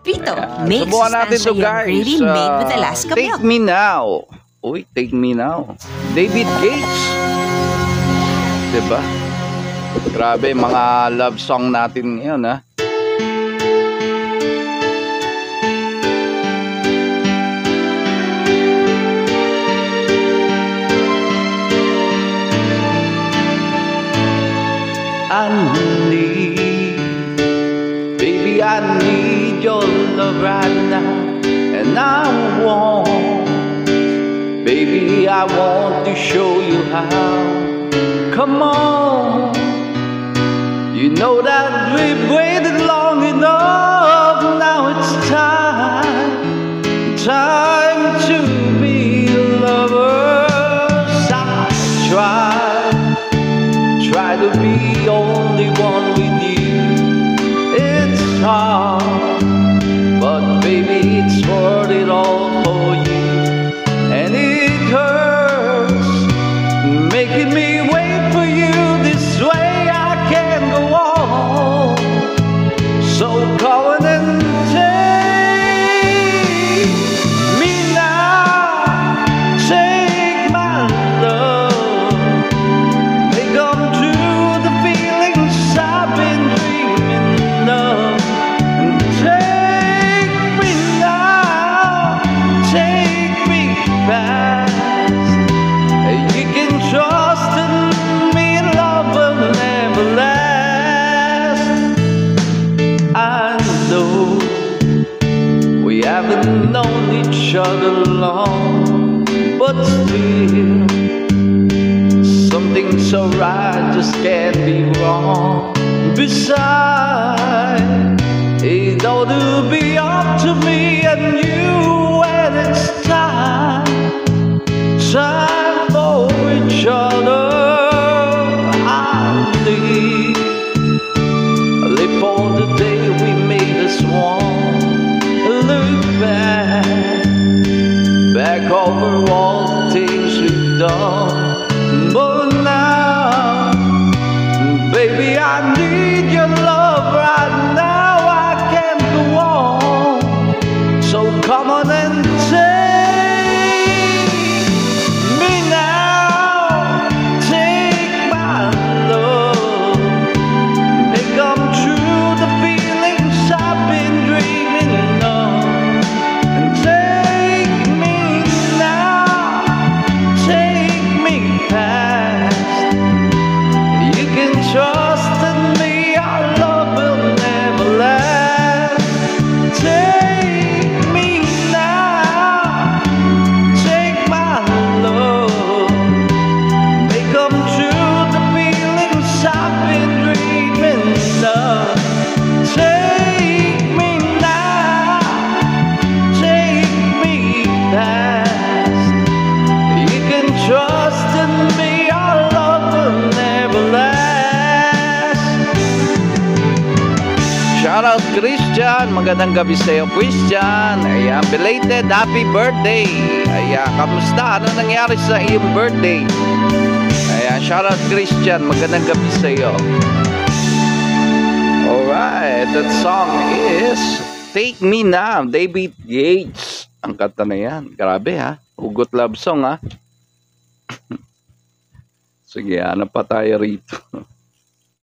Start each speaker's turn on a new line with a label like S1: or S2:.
S1: Pito
S2: Ayan.
S1: makes
S2: Subukan natin to,
S1: sustansya
S2: guys.
S1: gravy made with Alaska
S2: Take
S1: milk.
S2: Me Now. Uy, Take Me Now. David Gates. Diba? Grabe, mga love song natin ngayon, ha? I need, baby, I need your love right now. And I want, baby, I want to show you how. Come on, you know that we've waited long enough. Now it's time, time to be lovers. I try to be only one with you. It's hard, but baby, it's worth it all for you. And it hurts making me wait for you. This way I can't go on. So come on and take me now. Take my love. They come true, the feelings I've been dreaming of. And take me now. Take me fast. You can trust in me, love will never last. I know we haven't known each other long, but still something so right just can't be wrong. Besides, it ought to be up to me and you when it's time, time for each other. I live for the day we made us one. Look back over all the things we've done. But now, baby, I need your love right now. I can't go on. So come on and take me now. Take my love. Make come true the feelings I've been dreaming of. And take me now. Take me past. You can trust in me, our love will never last. Take me now. Take my love. Make come true the feelings I've been dreaming of. Take me now. Take me fast. You can trust in me, our love will never last. Shout out Christian, magandang gabi sa'yo Christian. Ayan, belated happy birthday. Ayan, kamusta? Ano nangyari sa iyong birthday? Ayan, shout out Christian, magandang gabi sa'yo. Alright, that song is Take Me Now, David Gates. Ang kanta na yan. Grabe ha. Hugot love song ha. Sige, hanap pa tayo rito.